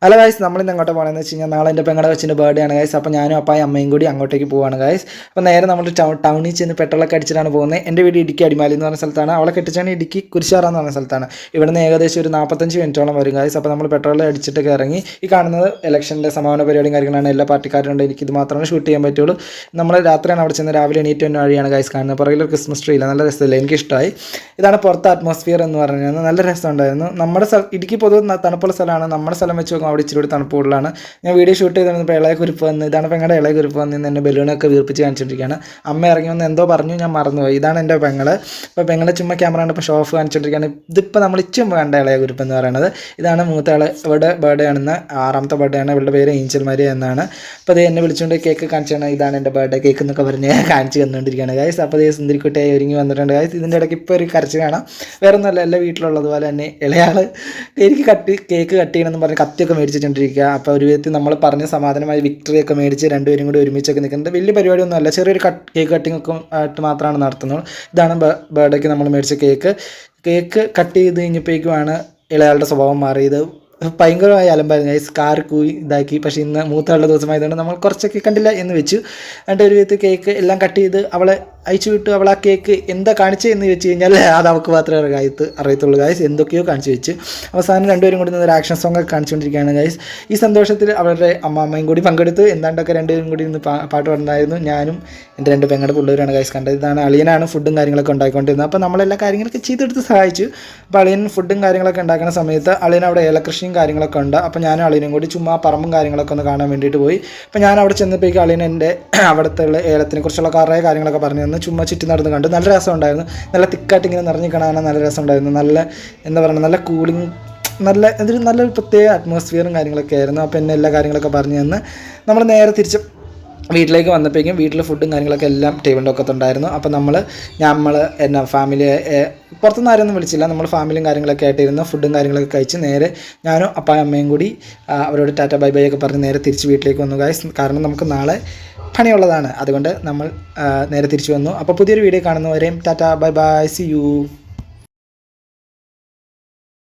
Hello guys, നമ്മളിന്ന് അങ്ങോട്ട് പോകണമെന്ന് വെച്ച് കഴിഞ്ഞാൽ നാളെ എൻ്റെ പെങ്ങളുടെ കൊച്ചിൻ്റെ ബർത്ത്ഡേ ആണ് ഗൈസ്. അപ്പോൾ ഞാനും അപ്പായും അമ്മയും കൂടി അങ്ങോട്ടേക്ക് പോവാണ് ഗൈസ്. അപ്പോൾ നേരെ നമ്മൾ ടൗണിൽ ചെന്ന് പെട്രോളൊക്കെ അടിച്ചിട്ടാണ് പോകുന്നത്. എൻ്റെ വീട് ഇടുക്കി അടിമാലി എന്ന് പറഞ്ഞ സ്ഥലത്താണ്. അവളെ കെട്ടിച്ചാണ് ഇടുക്കി കുരിശാറ എന്ന് പറഞ്ഞ സ്ഥലത്താണ്. ഇവിടുന്ന് ഏകദേശം ഒരു 45 മിനിറ്റോളം വരും ഗൈസ്. അപ്പോൾ നമ്മൾ പെട്രോൾ അടിച്ചിട്ടൊക്കെ ഇറങ്ങി. ഈ കാണുന്നത് ഇലക്ഷൻ്റെ സമാപന പരിപാടിയും കാര്യങ്ങളാണ്. എല്ലാ പാർട്ടിക്കാരുണ്ട്. എനിക്കിത് മാത്രമേ ഷൂട്ട് ചെയ്യാൻ പറ്റുള്ളൂ. നമ്മൾ രാത്രിയാണ് അവിടെ ചെന്ന് രാവിലെ എണീറ്റ് വന്ന വഴിയാണ് ഗൈസ് കാണുന്നത്. പുറകിലൊരു ക്രിസ്മസ് ട്രീ ഇല്ല, നല്ല രസമില്ല, എനിക്കിഷ്ടമായി. ഇതാണ് പുറത്തെ അറ്റ്മോസ്ഫിയർ എന്ന് പറഞ്ഞാൽ നല്ല രസമുണ്ടായിരുന്നു. നമ്മുടെ ഇടുക്കി പൊതുവെ തണുപ്പുള്ള സ്ഥലമാണ്. നമ്മുടെ സ്ഥലം വെച്ച് നോക്കുമ്പോൾ അവിടെ ഇച്ചിരി കൂടി തണുപ്പ് കൂടുതലാണ്. ഞാൻ വീഡിയോ ഷൂട്ട് ചെയ്തിരുന്നപ്പോൾ ഇളയ കുരിപ്പ് വന്ന്, ഇതാണ് പെങ്ങളുടെ ഇളയ കുരിപ്പ് വന്ന് എന്നെ ബലൂണൊക്കെ വീർപ്പിച്ച് കാണിച്ചുകൊണ്ടിരിക്കുകയാണ്. അമ്മ ഇറങ്ങി വന്ന് എന്തോ പറഞ്ഞു, ഞാൻ മറന്നുപോയി. ഇതാണ് എൻ്റെ പെങ്ങള്. അപ്പോൾ പെങ്ങളെ ചുമ്മാ ക്യാമറ കണ്ടപ്പോൾ ഷോ ഓഫ് കാണിച്ചുകൊണ്ടിരിക്കുകയാണ്. ഇതിപ്പോൾ നമ്മൾ ഇച്ചും കണ്ട ഇളയ കുരിപ്പ് എന്ന് പറയുന്നത്. ഇതാണ് മൂത്ത ആൾ. ഇവിടെ ബർത്ത്ഡേ ആണെന്ന്, 6ാമത്തെ ബർത്ത്ഡേ ആണ്. ഇവളുടെ പേര് ഏഞ്ചൽ മരിയ എന്നാണ്. അപ്പോൾ അത് എന്നെ വിളിച്ചുകൊണ്ട് കേക്ക് കാണിച്ചാണ്. ഇതാണ് എൻ്റെ ബർത്ത്ഡേ കേക്ക് എന്നൊക്കെ പറഞ്ഞ് കാണിച്ച് തന്നുകൊണ്ടിരിക്കുകയാണ് ഗൈസ്. അപ്പോൾ അതേ സുന്ദരിക്കുട്ടിയായി ഒരുങ്ങി വന്നിട്ടുണ്ട് ഗൈസ്. ഇതിൻ്റെ ഇടയ്ക്ക് ഇപ്പോൾ ഒരു കരച്ച് കാണാം. വേറെ ഒന്നുമല്ല, എല്ലാ വീട്ടിലുള്ളതുപോലെ തന്നെ ഇളയാൾ എനിക്ക് കേക്ക് കട്ട് ചെയ്യണമെന്ന് പറഞ്ഞ് കത്തിയൊക്കെ മേടിച്ചിട്ടുണ്ടിരിക്കുക. അപ്പോൾ ഒരു വിധത്തിൽ നമ്മൾ പറഞ്ഞ സമാധാനമായി വിക്ടറി ഒക്കെ മേടിച്ച് രണ്ടുപേരും കൂടി ഒരുമിച്ചൊക്കെ നിൽക്കുന്നുണ്ട്. വലിയ പരിപാടിയൊന്നും അല്ല, ചെറിയൊരു കേക്ക് കട്ടിങ് ഒക്കെ ആയിട്ട് മാത്രമാണ് നടത്തുന്നത്. ഇതാണ് ബർത്ത്ഡേക്ക് നമ്മൾ മേടിച്ച കേക്ക് കട്ട് ചെയ്ത് കഴിഞ്ഞപ്പോഴേക്കുമാണ് ഇളയാളുടെ സ്വഭാവം മാറിയത്. ഭയങ്കരമായ അലമ്പായിരുന്നു ഗൈസ്. കാർ കൂയി ഇതാക്കി. പക്ഷേ ഇന്ന് മൂത്താളുടെ ദിവസമായതുകൊണ്ട് നമ്മൾ കുറച്ചൊക്കെ കണ്ടില്ല എന്ന് വെച്ചു. എന്നിട്ട് ഒരു വിധത്തിൽ കേക്ക് എല്ലാം കട്ട് ചെയ്ത് അവളെ അയച്ചു വിട്ടു. അവൾ ആ കേക്ക് എന്താ കാണിച്ചതെന്ന് വെച്ച് കഴിഞ്ഞാൽ അത് അവൾക്ക് മാത്രമേ അറിയത്തുള്ളൂ ഗൈസ്. എന്തൊക്കെയോ കാണിച്ചു വെച്ച് അവസാനം രണ്ടുപേരും കൂടി നിന്ന് ഒരു ആക്ഷൻ സോങ് ഒക്കെ കാണിച്ചുകൊണ്ടിരിക്കുകയാണ് ഗൈസ്. ഈ സന്തോഷത്തിൽ അവരുടെ അമ്മയും കൂടി പങ്കെടുത്ത് എന്താണ്ടൊക്കെ രണ്ടുപേരും കൂടി നിന്ന് പാട്ട് പാടുണ്ടായിരുന്നു. ഞാനും എൻ്റെ 2 പെങ്ങളുടെ പിള്ളേരാണ് ഗൈസ് കണ്ടത്. ഇതാണ് അളിയനാണ് ഫുഡും കാര്യങ്ങളൊക്കെ ഉണ്ടാക്കിക്കൊണ്ടിരുന്നത്. അപ്പോൾ നമ്മളെല്ലാ കാര്യങ്ങളൊക്കെ ചെയ്തെടുത്ത് സഹായിച്ചു. അപ്പോൾ അളിയൻ ഫുഡും കാര്യങ്ങളൊക്കെ ഉണ്ടാക്കുന്ന സമയത്ത് അളിയൻ അവിടെ ഏലകൃഷിയും കാര്യങ്ങളൊക്കെ ഉണ്ട്. അപ്പോൾ ഞാനും അളിയനും കൂടി ചുമ്മാ പറമ്പും കാര്യങ്ങളൊക്കെ ഒന്ന് കാണാൻ വേണ്ടിയിട്ട് പോയി. അപ്പോൾ ഞാൻ അവിടെ ചെന്നപ്പോഴേക്കും അളിയൻ എൻ്റെ അവിടുത്തെ ഏലത്തിനെ കുറിച്ചുള്ള കുറേ കാര്യങ്ങളൊക്കെ പറഞ്ഞു തന്നു. ചുമ്മാ ചുറ്റി നടന്ന് കണ്ടു. നല്ല രസമുണ്ടായിരുന്നു. നല്ല തിക്കായിട്ട് ഇങ്ങനെ നിറഞ്ഞു കാണാൻ നല്ല രസമുണ്ടായിരുന്നു. നല്ല എന്താ പറയുക, നല്ല കൂളിങ്, നല്ലൊരു പ്രത്യേക അറ്റ്മോസ്ഫിയറും കാര്യങ്ങളൊക്കെ ആയിരുന്നു. അപ്പോൾ എന്നെ എല്ലാ കാര്യങ്ങളൊക്കെ പറഞ്ഞു തന്ന് നമ്മൾ നേരെ തിരിച്ച് വീട്ടിലേക്ക് വന്നപ്പോഴേക്കും വീട്ടിൽ ഫുഡും കാര്യങ്ങളൊക്കെ എല്ലാം ടേബിളിൻ്റെ ഒക്കത്തുണ്ടായിരുന്നു. അപ്പോൾ നമ്മൾ എന്നാ ഫാമിലി പുറത്തുനിന്ന് ആരൊന്നും വിളിച്ചില്ല. നമ്മൾ ഫാമിലിയും കാര്യങ്ങളൊക്കെ ആയിട്ടിരുന്ന് ഫുഡും കാര്യങ്ങളൊക്കെ കഴിച്ച് നേരെ ഞാനും അപ്പായും അമ്മയും കൂടി അവരോട് ടാറ്റ ബൈ ബൈ ഒക്കെ പറഞ്ഞ് നേരെ തിരിച്ച് വീട്ടിലേക്ക് വന്നു ഗൈസ്. കാരണം നമുക്ക് നാളെ പണിയുള്ളതാണ്. അതുകൊണ്ട് നമ്മൾ നേരെ തിരിച്ചു വന്നു. അപ്പോൾ പുതിയൊരു വീഡിയോ കാണുന്നവരെയും tata bye bye, see U.